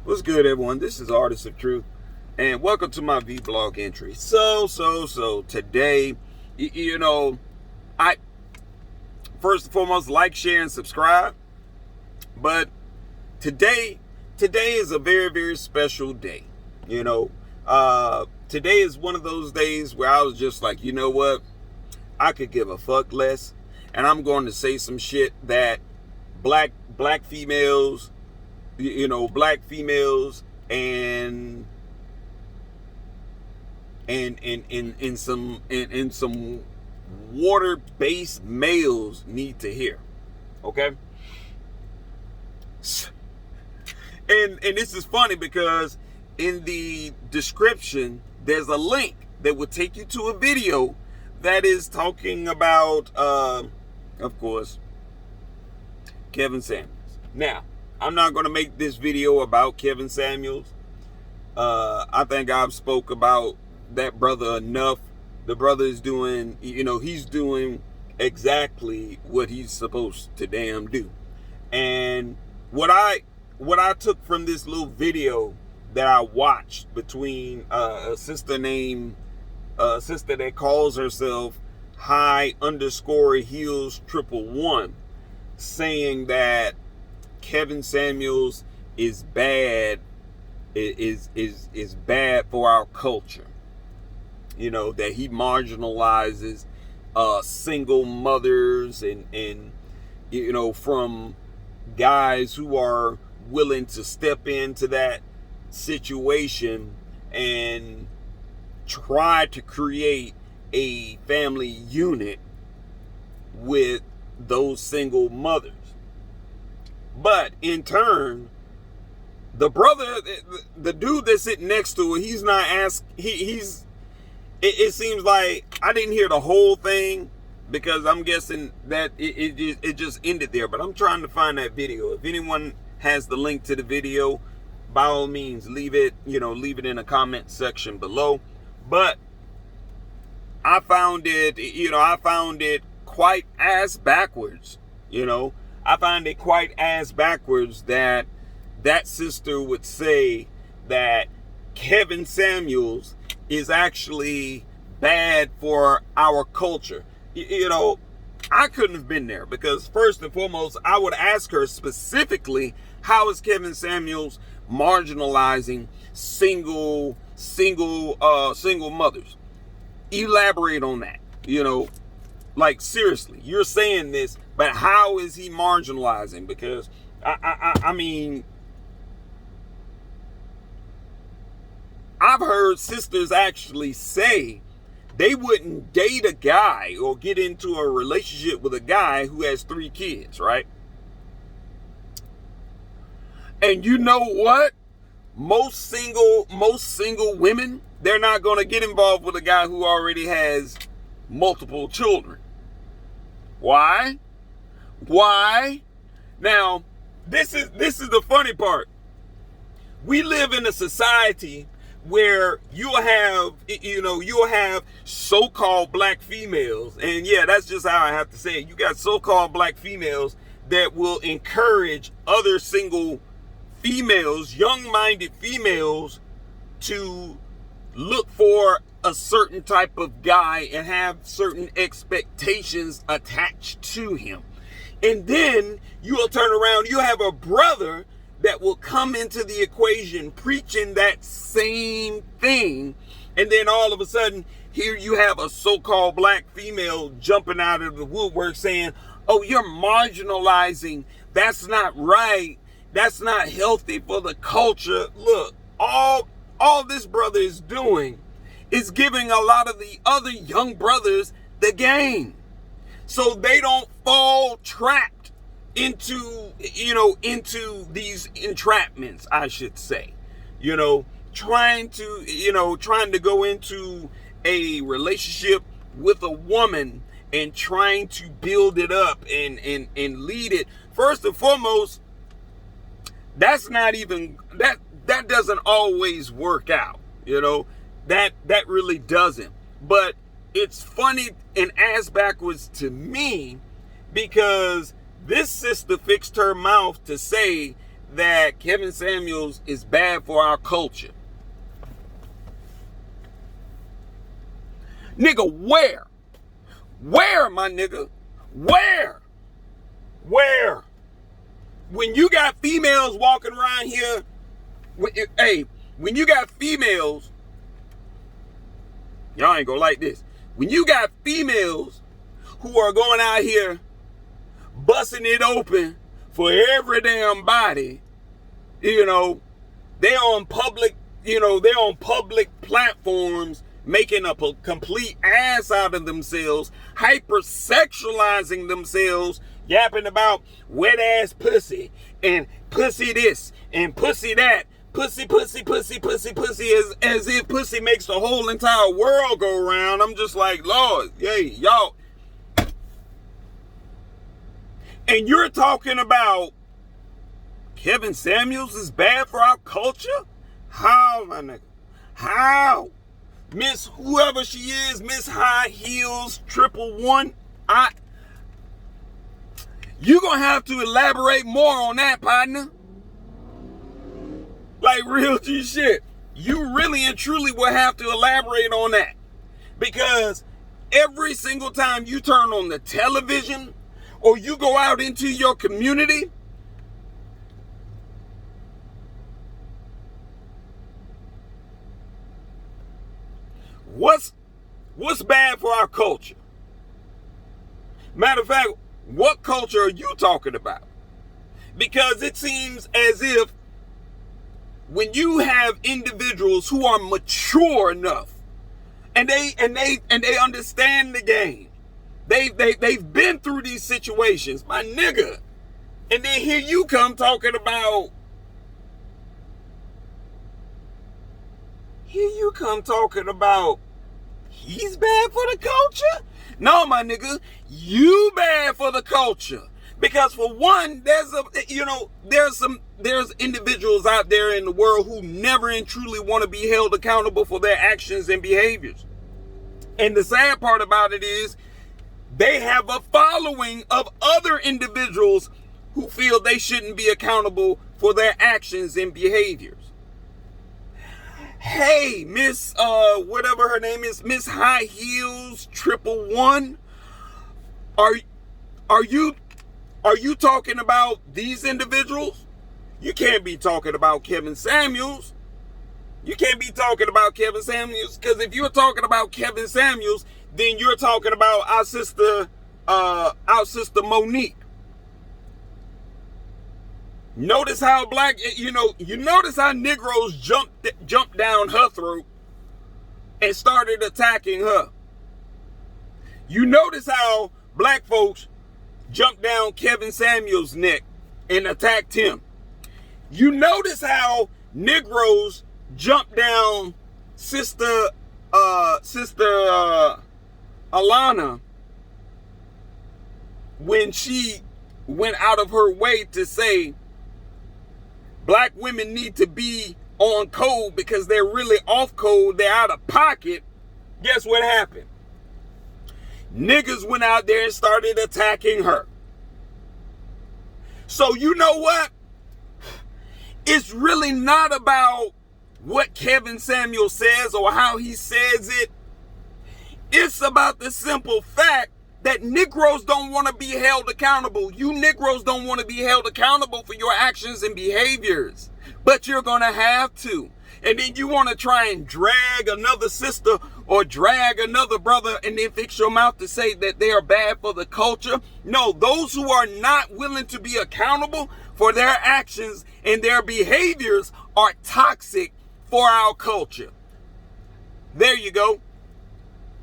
What's good, everyone? This is Artist of Truth, and welcome to my vlog entry. So today, I first and foremost like, share, and subscribe. But today is a very special day. Today is one of those days where I was just like, you know what? I could give a fuck less, and I'm going to say some shit that black females. Black females and some water-based males need to hear. Okay? And this is funny because in the description there's a link that will take you to a video that is talking about of course, Kevin Samuels. Now, I'm not going to make this video about Kevin Samuels. I think I've spoke about that brother enough. The brother is doing, he's doing exactly what he's supposed to damn do. And what I took from this little video that I watched between a sister that calls herself High_Heels111, saying that Kevin Samuels is bad, is bad for our culture. That he marginalizes single mothers and from guys who are willing to step into that situation and try to create a family unit with those single mothers. But in turn, the brother, the dude that's sitting next to her, he's not it seems like I didn't hear the whole thing because I'm guessing that it just ended there. But I'm trying to find that video. If anyone has the link to the video, by all means, leave it in a comment section below. But I found it quite ass backwards, I find it quite ass backwards that sister would say that Kevin Samuels is actually bad for our culture. I couldn't have been there because first and foremost, I would ask her specifically, how is Kevin Samuels marginalizing single mothers? Elaborate on that. Like, seriously, you're saying this, but how is he marginalizing? Because I mean, I've heard sisters actually say they wouldn't date a guy or get into a relationship with a guy who has 3 kids, right? And you know what? Most single women, they're not going to get involved with a guy who already has multiple children. Why? Now, this is the funny part. We live in a society where you'll have so-called black females, and yeah, that's just how I have to say it. You got so-called black females that will encourage other single females, young-minded females, to look for a certain type of guy and have certain expectations attached to him. And then you'll turn around, you have a brother that will come into the equation preaching that same thing. And then all of a sudden, here you have a so-called black female jumping out of the woodwork saying, oh, you're marginalizing. That's not right. That's not healthy for the culture. Look, all this brother is doing is giving a lot of the other young brothers the game, so they don't fall trapped into these entrapments, I should say. Trying to go into a relationship with a woman and trying to build it up and lead it. First and foremost, that's not even that doesn't always work out. That really doesn't. But it's funny and ass backwards to me because this sister fixed her mouth to say that Kevin Samuels is bad for our culture. Nigga, where? Where, my nigga? Where? Where? When you got females walking around here, when you got females, y'all ain't gonna like this. When you got females who are going out here busting it open for every damn body, they on public, they're on public platforms making a complete ass out of themselves, hypersexualizing themselves, yapping about wet ass pussy and pussy this and pussy that, pussy, as if pussy makes the whole entire world go round. I'm just like, Lord, yay, y'all. And you're talking about Kevin Samuels is bad for our culture? How, my nigga? How? Miss whoever she is, Miss High Heels 111, you gonna have to elaborate more on that, partner. Like real G shit. You really and truly will have to elaborate on that. Because every single time you turn on the television or you go out into your community, what's bad for our culture? Matter of fact, what culture are you talking about? Because it seems as if when you have individuals who are mature enough and they understand the game, they've been through these situations, my nigga, and then here you come talking about he's bad for the culture? No, my nigga, you bad for the culture. Because for one, there's individuals out there in the world who never and truly want to be held accountable for their actions and behaviors. And the sad part about it is they have a following of other individuals who feel they shouldn't be accountable for their actions and behaviors. Hey, Miss, whatever her name is, Miss High Heels 111, are you talking about these individuals? You can't be talking about Kevin Samuels. You can't be talking about Kevin Samuels, because if you're talking about Kevin Samuels, then you're talking about our sister Monique. Notice how you notice how Negroes jumped down her throat and started attacking her. You notice how black folks jumped down Kevin Samuels' neck and attacked him. You notice how Negroes jumped down Sister Alana when she went out of her way to say black women need to be on code because they're really off code, they're out of pocket. Guess what happened? Niggas went out there and started attacking her. So you know what? It's really not about what Kevin Samuel says or how he says it. It's about the simple fact that Negroes don't want to be held accountable. You Negroes don't want to be held accountable for your actions and behaviors. But you're going to have to. And then you want to try and drag another sister or drag another brother and then fix your mouth to say that they are bad for the culture. No, those who are not willing to be accountable for their actions and their behaviors are toxic for our culture. There you go.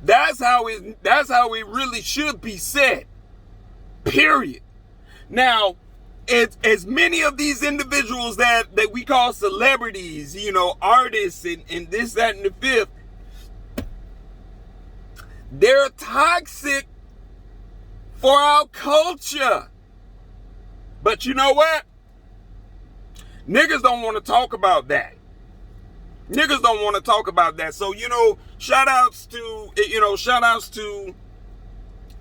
That's how it really should be said. Period. Now, as many of these individuals that we call celebrities, artists and this, that, and the fifth, they're toxic for our culture. But you know what? Niggas don't want to talk about that. Niggas don't want to talk about that. So, shout outs to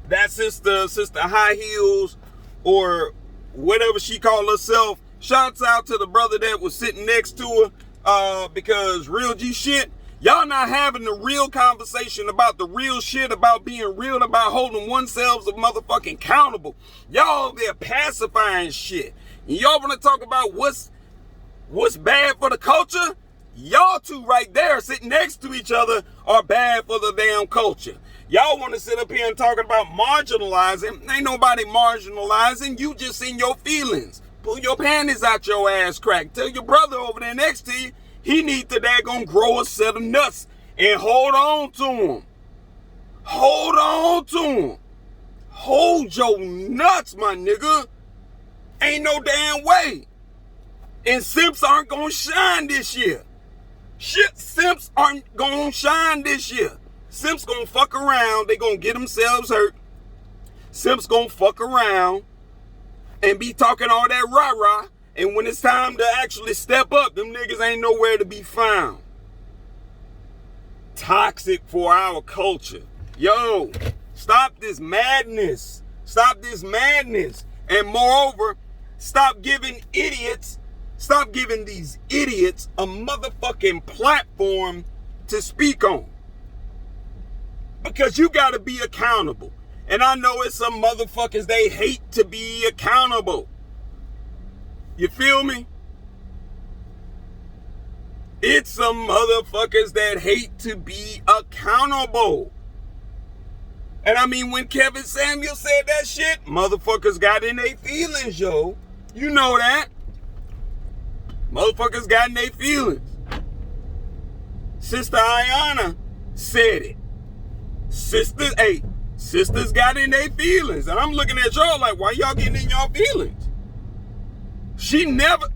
that sister High Heels, or whatever she called herself, Shouts out to the brother that was sitting next to her, because real G shit, y'all not having the real conversation about the real shit, about being real, about holding oneself as motherfucking accountable. Y'all there pacifying shit. And y'all want to talk about what's bad for the culture? Y'all two right there sitting next to each other are bad for the damn culture. Y'all want to sit up here and talking about marginalizing. Ain't nobody marginalizing. You just in your feelings. Pull your panties out your ass crack. Tell your brother over there next to you, he need to daggone grow a set of nuts and hold on to him. Hold on to him. Hold your nuts, my nigga. Ain't no damn way. And simps aren't gonna shine this year. Shit, simps aren't gonna shine this year. Simps gonna fuck around. They gonna get themselves hurt. Simps gonna fuck around and be talking all that rah-rah. And when it's time to actually step up, them niggas ain't nowhere to be found. Toxic for our culture. Yo, stop this madness. Stop this madness. And moreover, stop giving these idiots a motherfucking platform to speak on. Because you gotta be accountable. And I know it's some motherfuckers, they hate to be accountable. You feel me? It's some motherfuckers that hate to be accountable. And I mean, when Kevin Samuels said that shit, motherfuckers got in their feelings, yo. You know that. Motherfuckers got in their feelings. Sister Ayana said it. Sisters got in their feelings. And I'm looking at y'all like, why y'all getting in y'all feelings? She never...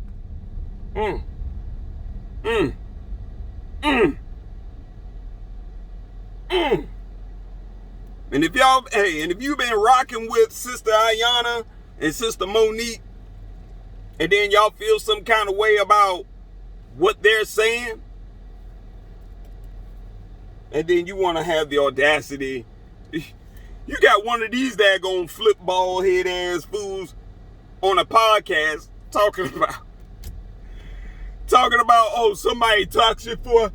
And if you've been rocking with Sister Ayana and Sister Monique, and then y'all feel some kind of way about what they're saying, and then you want to have the audacity, you got one of these daggone flip ball head ass fools on a podcast talking about, oh, somebody toxic for,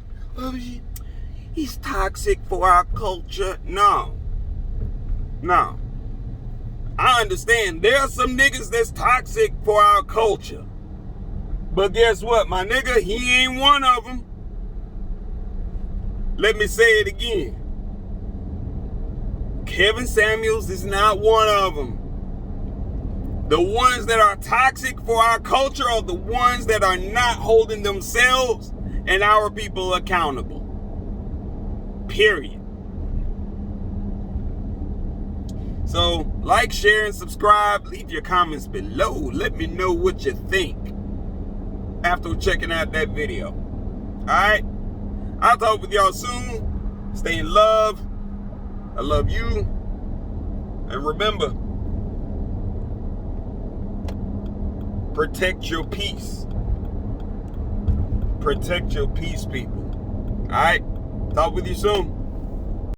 he's toxic for our culture. No. I understand there are some niggas that's toxic for our culture. But guess what, my nigga? He ain't one of them. Let me say it again. Kevin Samuels is not one of them. The ones that are toxic for our culture are the ones that are not holding themselves and our people accountable. Period. So, like, share, and subscribe. Leave your comments below. Let me know what you think after checking out that video. Alright? I'll talk with y'all soon. Stay in love. I love you. And remember, protect your peace. Protect your peace, people. Alright? Talk with you soon.